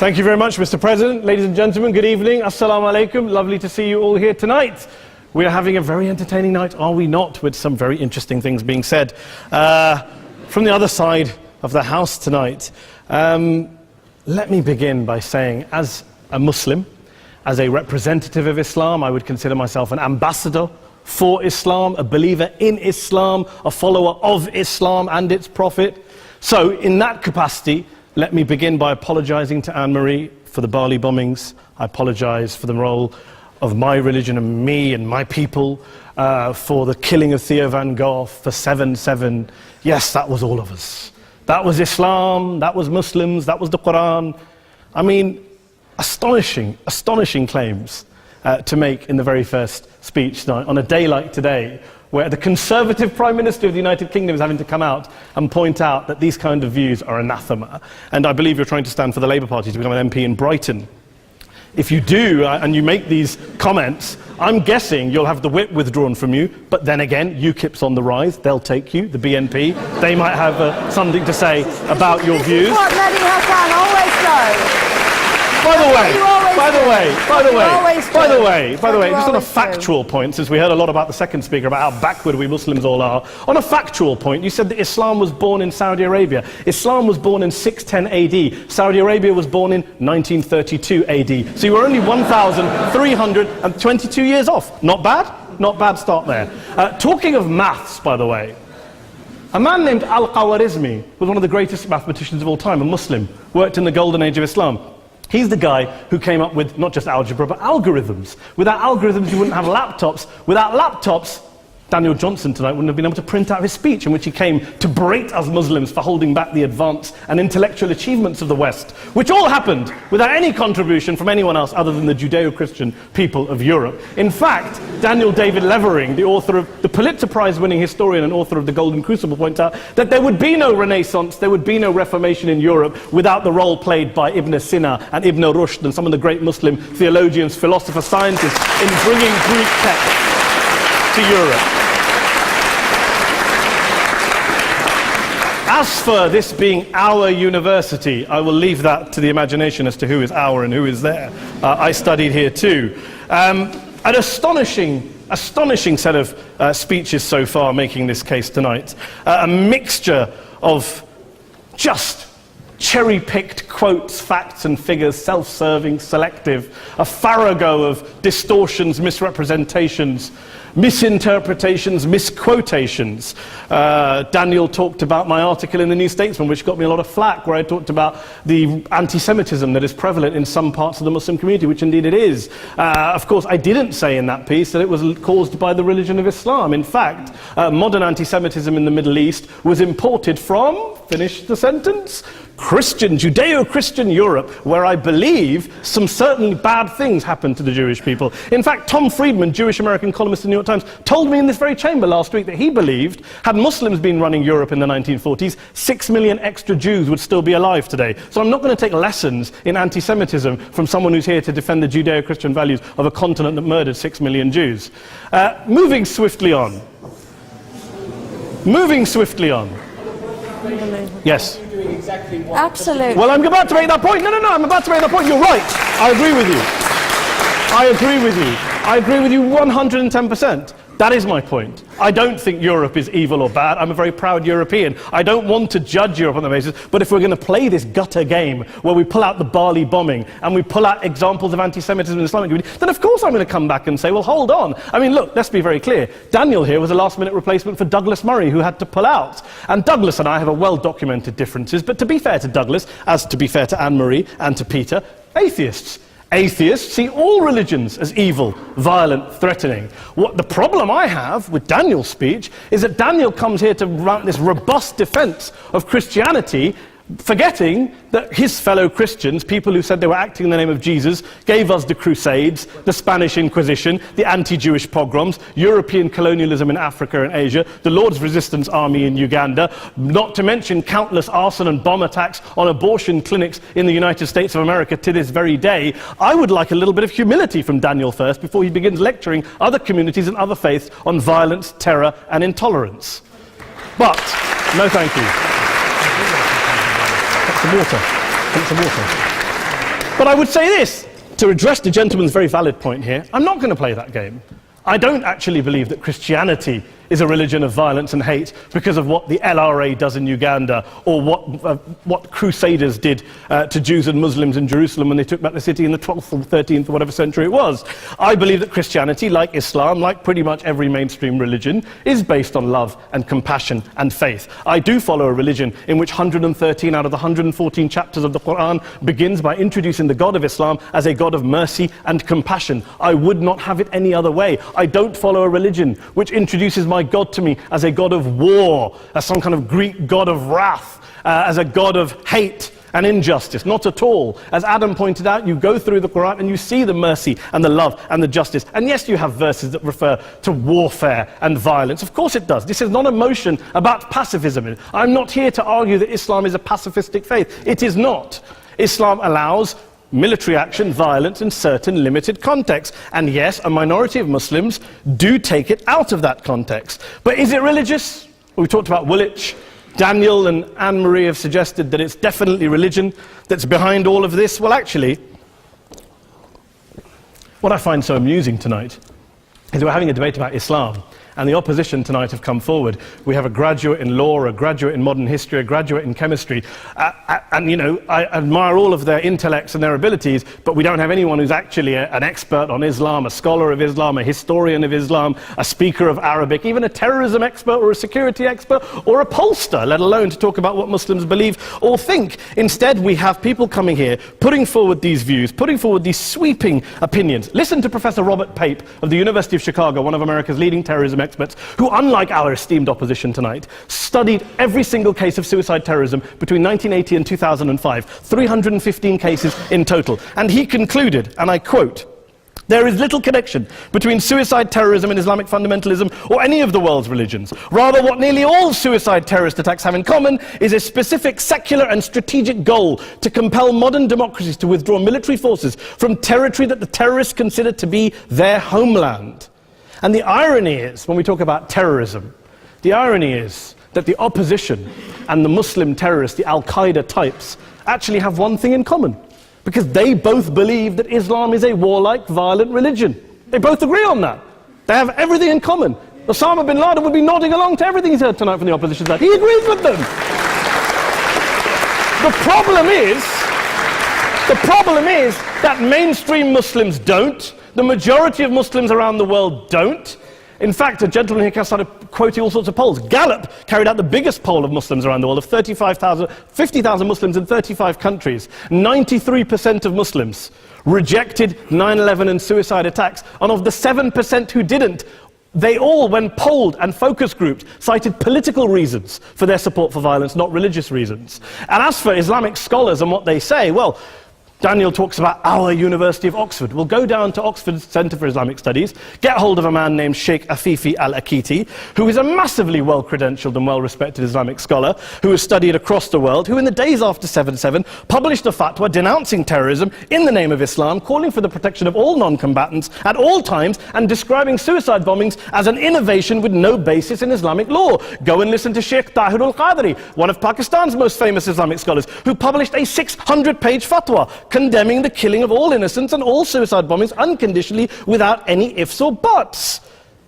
Thank you very much, Mr. President. Ladies and gentlemen, good evening. Assalamu alaikum. Lovely to see you all here tonight. We are having a very entertaining night, are we not, with some very interesting things being said from the other side of the house tonight. Let me begin by saying, as a Muslim, as a representative of Islam, I would consider myself an ambassador for Islam, a believer in Islam, a follower of Islam and its Prophet. So, in that capacity, let me begin by apologizing to Anne-Marie for the Bali bombings. I apologize for the role of my religion and me and my people, for the killing of Theo van Gogh, for 7/7. Yes, that was all of us. That was Islam, that was Muslims, that was the Quran. I mean, astonishing claims to make in the very first speech tonight, on a day like today, where the Conservative Prime Minister of the United Kingdom is having to come out and point out that these kind of views are anathema. And I believe you're trying to stand for the Labour Party to become an MP in Brighton. If you do, and you make these comments, I'm guessing you'll have the whip withdrawn from you, but then again, UKIP's on the rise, they'll take you, the BNP, they might have something to say about your views. This is what Mehdi Hassan always does. By the way, just on a factual point, since we heard a lot about the second speaker, about how backward we Muslims all are, on a factual point, you said that Islam was born in Saudi Arabia. Islam was born in 610 AD. Saudi Arabia was born in 1932 AD. So you were only 1,322 years off. Not bad? Not bad start there. Talking of maths, by the way, a man named Al-Khawarizmi was one of the greatest mathematicians of all time, a Muslim, worked in the golden age of Islam. He's the guy who came up with not just algebra, but algorithms. Without algorithms, you wouldn't have laptops. Without laptops, Daniel Johnson tonight wouldn't have been able to print out his speech in which he came to berate us Muslims for holding back the advance and intellectual achievements of the West, which all happened without any contribution from anyone else other than the Judeo-Christian people of Europe. In fact, Daniel David Levering, the author of the Pulitzer Prize-winning historian and author of The Golden Crucible, points out that there would be no Renaissance, there would be no Reformation in Europe without the role played by Ibn Sina and Ibn Rushd and some of the great Muslim theologians, philosophers, scientists in bringing Greek texts to Europe. As for this being our university, I will leave that to the imagination as to who is our and who is there. I studied here too. An astonishing set of speeches so far making this case tonight. A mixture of just cherry-picked quotes, facts and figures, self-serving, selective, a farrago of distortions, misrepresentations, misinterpretations, misquotations. Daniel talked about my article in the New Statesman, which got me a lot of flack, where I talked about the anti-Semitism that is prevalent in some parts of the Muslim community, which indeed it is. Of course, I didn't say in that piece that it was caused by the religion of Islam. In fact, modern anti-Semitism in the Middle East was imported from, finish the sentence, Judeo-Christian Europe, where I believe some certainly bad things happened to the Jewish people. In fact, Tom Friedman, Jewish-American columnist in the New York Times, told me in this very chamber last week that he believed, had Muslims been running Europe in the 1940s, 6 million extra Jews would still be alive today. So I'm not going to take lessons in anti-Semitism from someone who's here to defend the Judeo-Christian values of a continent that murdered 6 million Jews. Moving swiftly on. Yes. Absolutely. Well, I'm about to make that point. No, I'm about to make that point. You're right. I agree with you 110%. That is my point. I don't think Europe is evil or bad. I'm a very proud European. I don't want to judge Europe on that basis, but if we're going to play this gutter game where we pull out the Bali bombing and we pull out examples of anti-Semitism in the Islamic community, then of course I'm going to come back and say, well, hold on. I mean, look, let's be very clear. Daniel here was a last-minute replacement for Douglas Murray, who had to pull out. And Douglas and I have a well-documented differences, but to be fair to Douglas, as to be fair to Anne-Marie and to Peter, atheists see all religions as evil, violent, threatening. What the problem I have with Daniel's speech is that Daniel comes here to run this robust defense of Christianity, forgetting that his fellow Christians, people who said they were acting in the name of Jesus, gave us the Crusades, the Spanish Inquisition, the anti-Jewish pogroms, European colonialism in Africa and Asia, the Lord's Resistance Army in Uganda, not to mention countless arson and bomb attacks on abortion clinics in the United States of America to this very day. I would like a little bit of humility from Daniel first before he begins lecturing other communities and other faiths on violence, terror and intolerance. But, no thank you. Some water. But I would say this, to address the gentleman's very valid point here, I'm not going to play that game. I don't actually believe that Christianity is a religion of violence and hate because of what the LRA does in Uganda or what Crusaders did to Jews and Muslims in Jerusalem when they took back the city in the 12th or 13th or whatever century it was. I believe that Christianity, like Islam, like pretty much every mainstream religion, is based on love and compassion and faith. I do follow a religion in which 113 out of the 114 chapters of the Quran begins by introducing the God of Islam as a God of mercy and compassion. I would not have it any other way. I don't follow a religion which introduces my God to me as a God of war, as some kind of Greek God of wrath, as a God of hate and injustice. Not at all. As Adam pointed out, you go through the Quran and you see the mercy and the love and the justice. And yes, you have verses that refer to warfare and violence. Of course it does. This is not a motion about pacifism. I'm not here to argue that Islam is a pacifistic faith. It is not. Islam allows military action, violence in certain limited contexts. And yes, a minority of Muslims do take it out of that context. But is it religious? We talked about Woolwich. Daniel and Anne-Marie have suggested that it's definitely religion that's behind all of this. Well, actually, what I find so amusing tonight is we're having a debate about Islam. And the opposition tonight have come forward. We have a graduate in law, a graduate in modern history, a graduate in chemistry. And, you know, I admire all of their intellects and their abilities, but we don't have anyone who's actually an expert on Islam, a scholar of Islam, a historian of Islam, a speaker of Arabic, even a terrorism expert or a security expert or a pollster, let alone to talk about what Muslims believe or think. Instead, we have people coming here, putting forward these views, putting forward these sweeping opinions. Listen to Professor Robert Pape of the University of Chicago, one of America's leading terrorism experts, who, unlike our esteemed opposition tonight, studied every single case of suicide terrorism between 1980 and 2005, 315 cases in total. And he concluded, and I quote, "There is little connection between suicide terrorism and Islamic fundamentalism or any of the world's religions. Rather, what nearly all suicide terrorist attacks have in common is a specific secular and strategic goal to compel modern democracies to withdraw military forces from territory that the terrorists consider to be their homeland." And the irony is, when we talk about terrorism, the irony is that the opposition and the Muslim terrorists, the Al-Qaeda types, actually have one thing in common. Because they both believe that Islam is a warlike, violent religion. They both agree on that. They have everything in common. Osama bin Laden would be nodding along to everything he's heard tonight from the opposition side. He agrees with them. The problem is that mainstream Muslims don't. The majority of Muslims around the world don't. In fact, a gentleman here started quoting all sorts of polls. Gallup carried out the biggest poll of Muslims around the world, of 50,000 Muslims in 35 countries. 93% of Muslims rejected 9/11 and suicide attacks. And of the 7% who didn't, they all, when polled and focus grouped, cited political reasons for their support for violence, not religious reasons. And as for Islamic scholars and what they say, well, Daniel talks about our University of Oxford. We'll go down to Oxford Centre for Islamic Studies, get hold of a man named Sheikh Afifi al-Akiti, who is a massively well-credentialed and well-respected Islamic scholar, who has studied across the world, who in the days after 7/7 published a fatwa denouncing terrorism in the name of Islam, calling for the protection of all non-combatants at all times, and describing suicide bombings as an innovation with no basis in Islamic law. Go and listen to Sheikh Tahir al-Qadri, one of Pakistan's most famous Islamic scholars, who published a 600-page fatwa condemning the killing of all innocents and all suicide bombings unconditionally without any ifs or buts.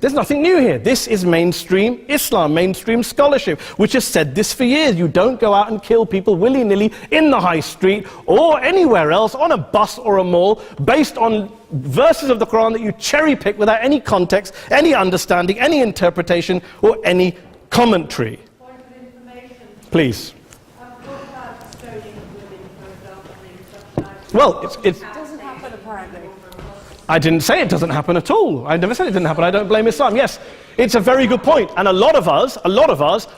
There's nothing new here. This is mainstream Islam, mainstream scholarship, which has said this for years. You don't go out and kill people willy-nilly in the high street or anywhere else, on a bus or a mall, based on verses of the Quran that you cherry-pick without any context, any understanding, any interpretation, or any commentary. Point of information. Please. Well, it doesn't happen apparently. I didn't say it doesn't happen at all. I never said it didn't happen. I don't blame Islam. Yes, it's a very good point. And a lot of us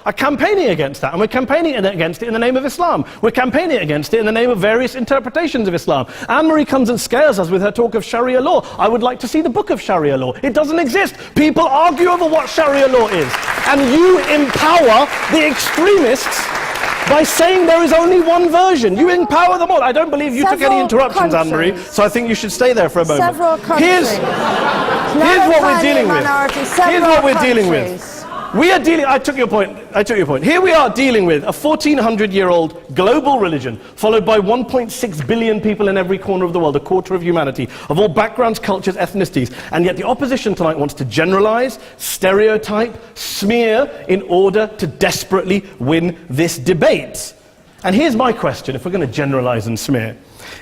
are campaigning against that. And we're campaigning against it in the name of Islam. We're campaigning against it in the name of various interpretations of Islam. Anne-Marie comes and scares us with her talk of Sharia law. I would like to see the book of Sharia law. It doesn't exist. People argue over what Sharia law is. And you empower the extremists by saying there is only one version. You empower them all. I don't believe you took any interruptions, Anne-Marie, so I think you should stay there for a moment. Several countries. Here's what we're dealing with. Here's what we're dealing with. We are dealing, I took your point. Here we are dealing with a 1400-year-old global religion followed by 1.6 billion people in every corner of the world, a quarter of humanity, of all backgrounds, cultures, ethnicities. And yet the opposition tonight wants to generalize, stereotype, smear in order to desperately win this debate. And here's my question, if we're going to generalize and smear.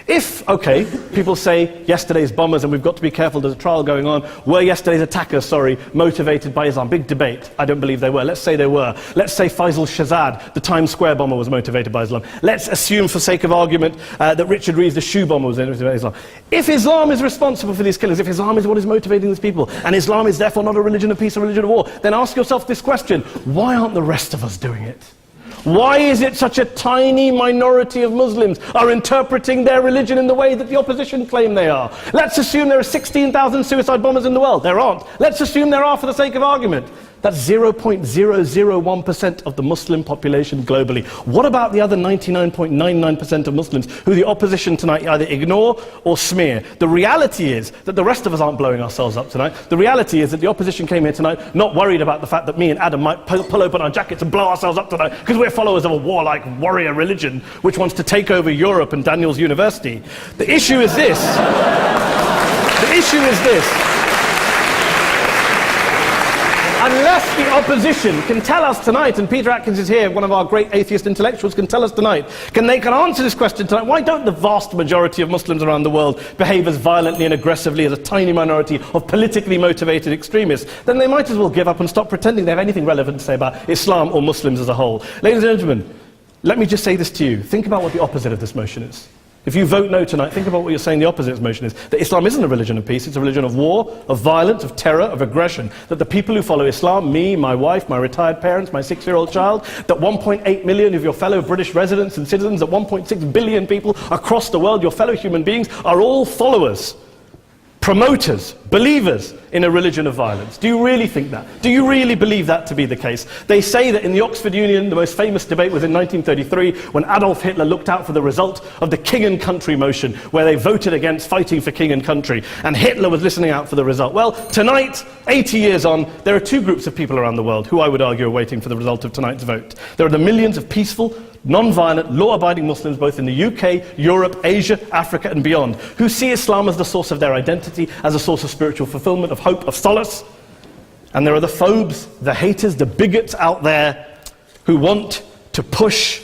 If, okay, people say yesterday's bombers, and we've got to be careful, there's a trial going on, were yesterday's attackers, motivated by Islam? Big debate. I don't believe they were. Let's say they were. Let's say Faisal Shahzad, the Times Square bomber, was motivated by Islam. Let's assume, for sake of argument, that Richard Reeves, the shoe bomber, was motivated by Islam. If Islam is responsible for these killings, if Islam is what is motivating these people, and Islam is therefore not a religion of peace, a religion of war, then ask yourself this question: why aren't the rest of us doing it? Why is it such a tiny minority of Muslims are interpreting their religion in the way that the opposition claim they are? Let's assume there are 16,000 suicide bombers in the world. There aren't. Let's assume there are for the sake of argument. That's 0.001% of the Muslim population globally. What about the other 99.99% of Muslims who the opposition tonight either ignore or smear? The reality is that the rest of us aren't blowing ourselves up tonight. The reality is that the opposition came here tonight not worried about the fact that me and Adam might pull open our jackets and blow ourselves up tonight because we're followers of a warlike warrior religion which wants to take over Europe and Daniel's university. The issue is this. The issue is this. Unless the opposition can tell us tonight, and Peter Atkins is here, one of our great atheist intellectuals, can tell us tonight, can answer this question tonight: why don't the vast majority of Muslims around the world behave as violently and aggressively as a tiny minority of politically motivated extremists? Then they might as well give up and stop pretending they have anything relevant to say about Islam or Muslims as a whole. Ladies and gentlemen, let me just say this to you. Think about what the opposite of this motion is. If you vote no tonight, think about what you're saying the opposite of this motion is. That Islam isn't a religion of peace, it's a religion of war, of violence, of terror, of aggression. That the people who follow Islam, me, my wife, my retired parents, my 6-year-old child, that 1.8 million of your fellow British residents and citizens, that 1.6 billion people across the world, your fellow human beings, are all followers, promoters, believers in a religion of violence. Do you really think that? Do you really believe that to be the case? They say that in the Oxford Union, the most famous debate was in 1933 when Adolf Hitler looked out for the result of the King and Country motion, where they voted against fighting for King and Country, and Hitler was listening out for the result. Well, tonight, 80 years on, there are two groups of people around the world who I would argue are waiting for the result of tonight's vote. There are the millions of peaceful, non-violent, law-abiding Muslims both in the UK, Europe, Asia, Africa and beyond, who see Islam as the source of their identity, as a source of spiritual fulfillment, of hope, of solace. And there are the phobes, the haters, the bigots out there who want to push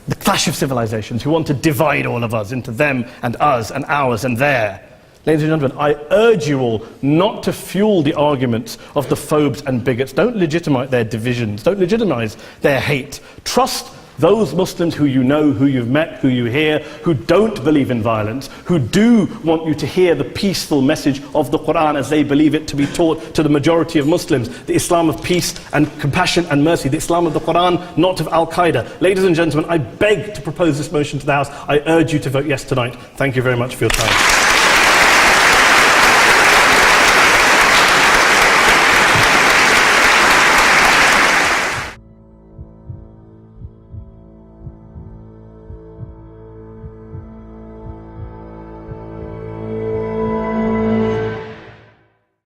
the clash of civilizations, who want to divide all of us into them and us and ours and their. Ladies and gentlemen, I urge you all not to fuel the arguments of the phobes and bigots. Don't legitimize their divisions. Don't legitimize their hate. Trust those Muslims who you know, who you've met, who you hear, who don't believe in violence, who do want you to hear the peaceful message of the Quran as they believe it to be taught to the majority of Muslims, the Islam of peace and compassion and mercy, the Islam of the Quran, not of Al-Qaeda. Ladies and gentlemen, I beg to propose this motion to the House. I urge you to vote yes tonight. Thank you very much for your time.